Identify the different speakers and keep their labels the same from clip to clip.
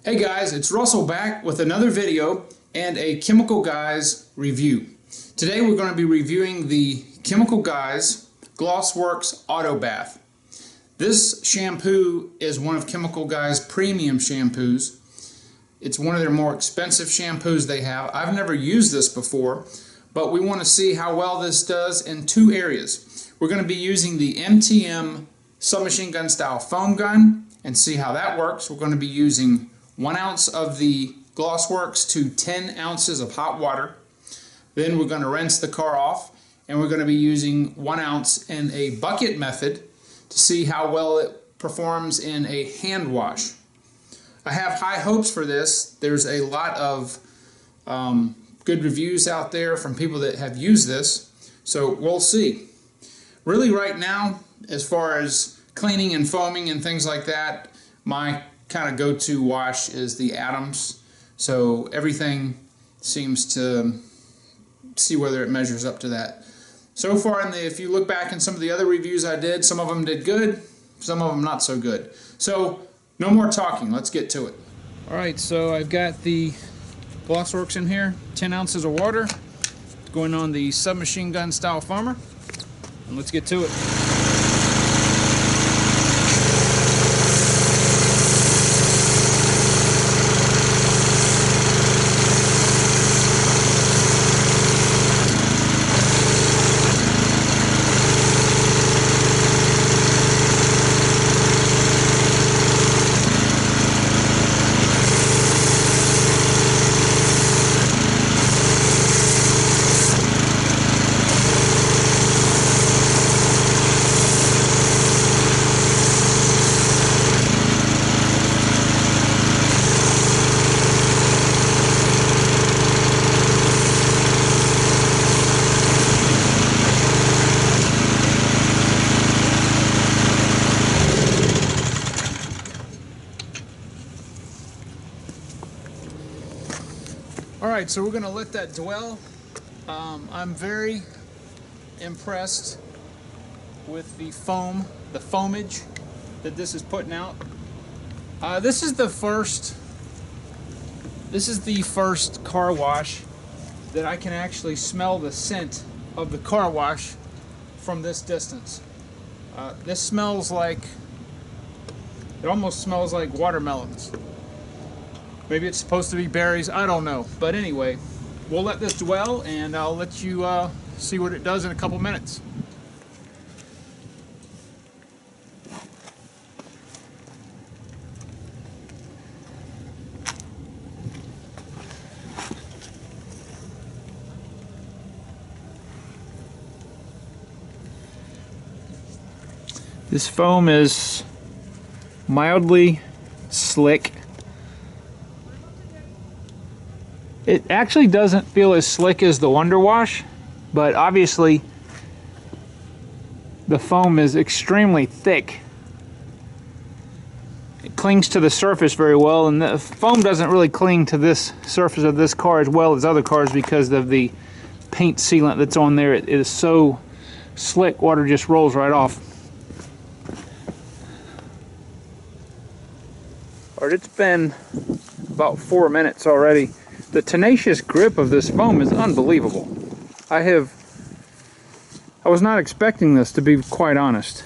Speaker 1: Hey guys, it's Russell back with another video and a Chemical Guys review. Today we're going to be reviewing the Chemical Guys Glossworkz Auto Bath. This shampoo is one of Chemical Guys' premium shampoos. It's one of their more expensive shampoos they have. I've never used this before, but we want to see how well this does in two areas. We're going to be using the MTM Submachine gun style foam gun and see how that works. We're going to be using 1 ounce of the Glossworkz to 10 ounces of hot water. Then we're going to rinse the car off, and we're going to be using 1 ounce in a bucket method to see how well it performs in a hand wash. I have high hopes for this. There's a lot of good reviews out there from people that have used this, so we'll see. Really right now, as far as cleaning and foaming and things like that, my kind of go-to wash is the Adams. So everything seems to see whether it measures up to that. So far, if you look back in some of the other reviews I did, some of them did good, some of them not so good. So no more talking, let's get to it. Alright, so I've got the Glossworkz in here, 10 ounces of water, going on the submachine gun style foamer, and let's get to it. Alright, so we're going to let that dwell. I'm very impressed with the foamage that this is putting out. This is the first car wash that I can actually smell the scent of the car wash from this distance. This smells like, it almost smells like watermelons. Maybe it's supposed to be berries, I don't know. But anyway, we'll let this dwell and I'll let you see what it does in a couple minutes. This foam is mildly slick. It actually doesn't feel as slick as the Wonder Wash, but obviously the foam is extremely thick. It clings to the surface very well, and the foam doesn't really cling to this surface of this car as well as other cars because of the paint sealant that's on there. It is so slick, water just rolls right off. Alright, it's been about 4 minutes already. The tenacious grip of this foam is unbelievable. I was not expecting this, to be quite honest.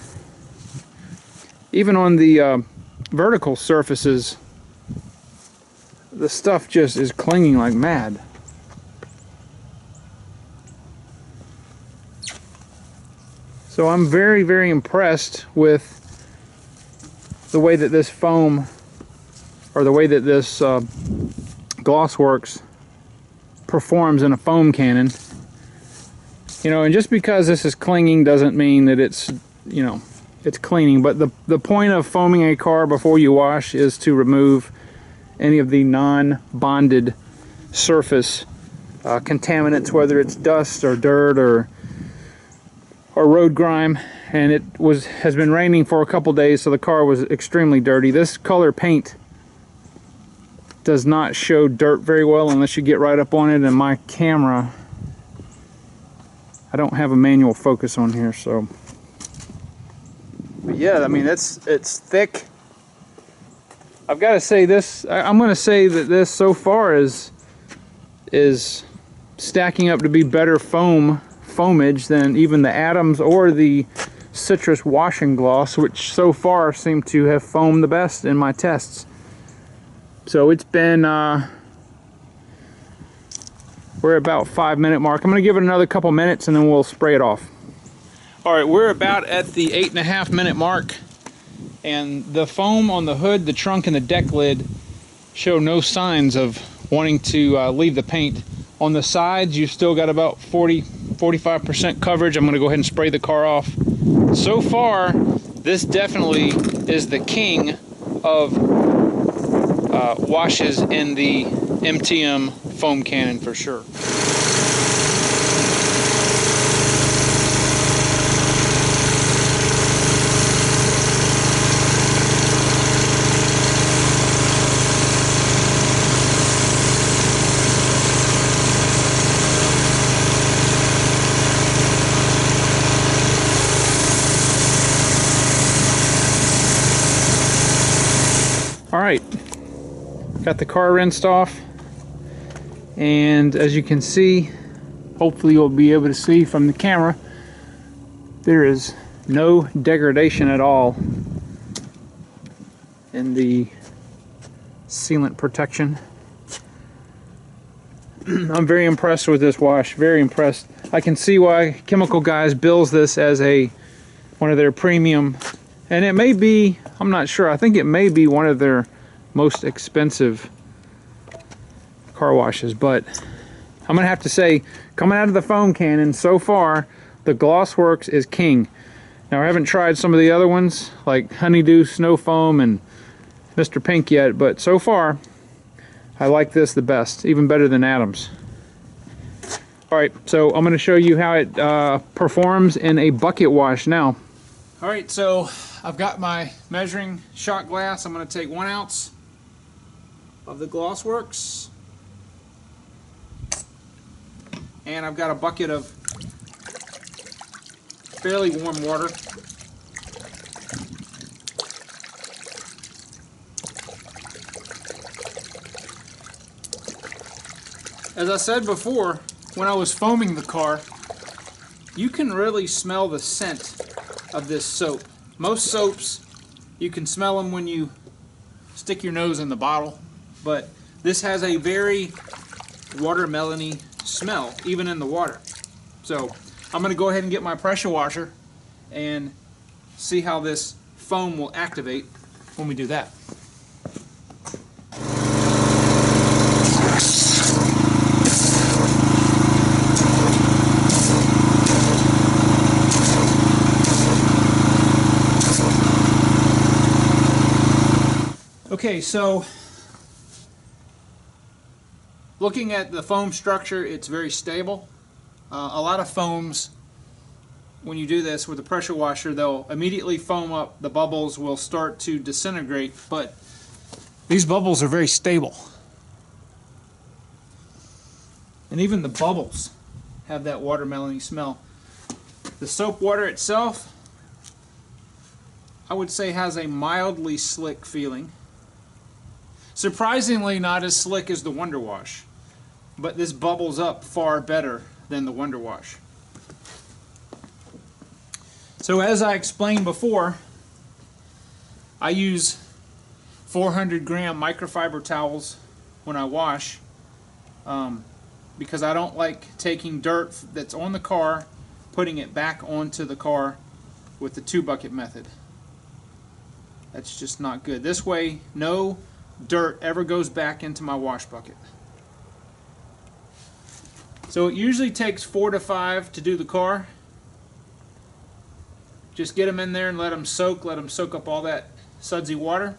Speaker 1: Even on the vertical surfaces, the stuff just is clinging like mad. So I'm very, very impressed with the way that this foam, or the way that this Glossworkz performs in a foam cannon. You know, and just because this is clinging doesn't mean that it's, you know, it's cleaning. But the point of foaming a car before you wash is to remove any of the non-bonded surface contaminants, whether it's dust or dirt or road grime. And it has been raining for a couple days, so the car was extremely dirty. This color paint does not show dirt very well unless you get right up on it, and my camera, I don't have a manual focus on here, so. But yeah, I mean, it's thick. I've got to say this, I'm going to say that this so far is stacking up to be better foamage than even the Adams or the citrus washing gloss, which so far seem to have foamed the best in my tests. So it's been, we're about 5-minute mark. I'm going to give it another couple minutes and then we'll spray it off. Alright, we're about at the 8.5-minute mark, and the foam on the hood, the trunk, and the deck lid show no signs of wanting to leave the paint. On the sides, you've still got about 40-45% coverage. I'm going to go ahead and spray the car off. So far, this definitely is the king of washes in the MTM foam cannon for sure. Alright, got the car rinsed off, and as you can see, hopefully you'll be able to see from the camera, there is no degradation at all in the sealant protection. I'm very impressed with this wash, very impressed. I can see why Chemical Guys bills this as one of their premium, and it may be, I'm not sure, I think it may be one of their most expensive car washes, but I'm gonna have to say, coming out of the foam cannon, so far the Glossworkz is king. Now I haven't tried some of the other ones like Honeydew Snow Foam and Mr. Pink yet, but so far I like this the best, even better than Adams. Alright, so I'm going to show you how it performs in a bucket wash now. Alright, so I've got my measuring shot glass. I'm going to take 1 ounce of the Glossworkz, and I've got a bucket of fairly warm water. As I said before, when I was foaming the car, you can really smell the scent of this soap. Most soaps, you can smell them when you stick your nose in the bottle, but this has a very watermelony smell, even in the water. So I'm going to go ahead and get my pressure washer and see how this foam will activate when we do that. Okay, so looking at the foam structure, it's very stable. A lot of foams, when you do this with a pressure washer, they'll immediately foam up. The bubbles will start to disintegrate, but these bubbles are very stable. And even the bubbles have that watermelony smell. The soap water itself, I would say, has a mildly slick feeling. Surprisingly not as slick as the Wonder Wash, but this bubbles up far better than the Wonder Wash. So as I explained before, I use 400-gram microfiber towels when I wash because I don't like taking dirt that's on the car, putting it back onto the car with the 2-bucket method. That's just not good. This way, no dirt ever goes back into my wash bucket. So it usually takes 4 to 5 to do the car. Just get them in there and let them soak up all that sudsy water.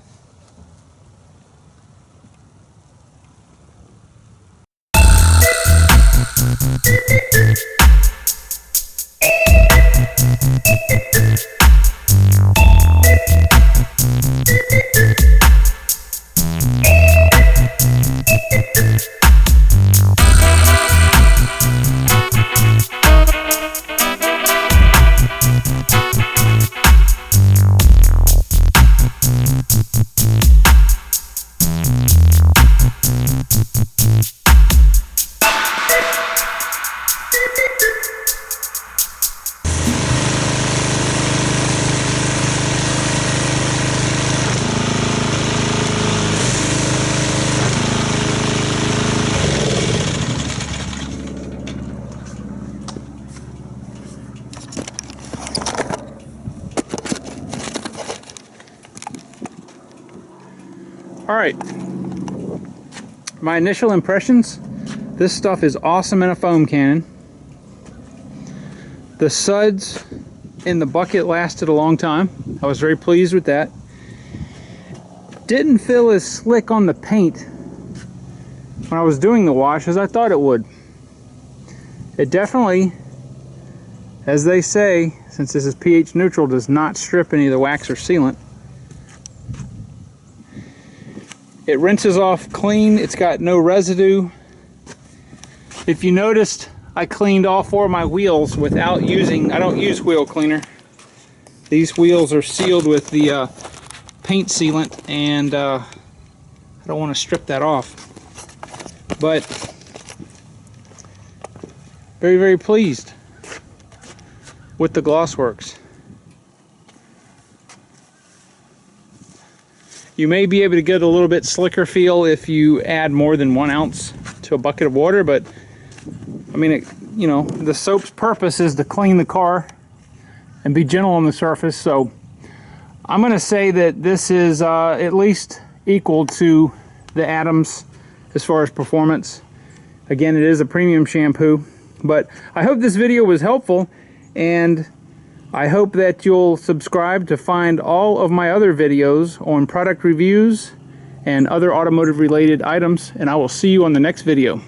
Speaker 1: Alright, my initial impressions, this stuff is awesome in a foam cannon. The suds in the bucket lasted a long time. I was very pleased with that. Didn't feel as slick on the paint when I was doing the wash as I thought it would. It definitely, as they say, since this is pH neutral, does not strip any of the wax or sealant. It rinses off clean. It's got no residue. If you noticed, I cleaned all 4 of my wheels without using, I don't use wheel cleaner. These wheels are sealed with the paint sealant, and I don't want to strip that off. But very, very pleased with the Glossworkz. You may be able to get a little bit slicker feel if you add more than 1 ounce to a bucket of water, but I mean, you know, the soap's purpose is to clean the car and be gentle on the surface, so I'm going to say that this is at least equal to the Adams as far as performance. Again, it is a premium shampoo, but I hope this video was helpful, and I hope that you'll subscribe to find all of my other videos on product reviews and other automotive related items, and I will see you on the next video.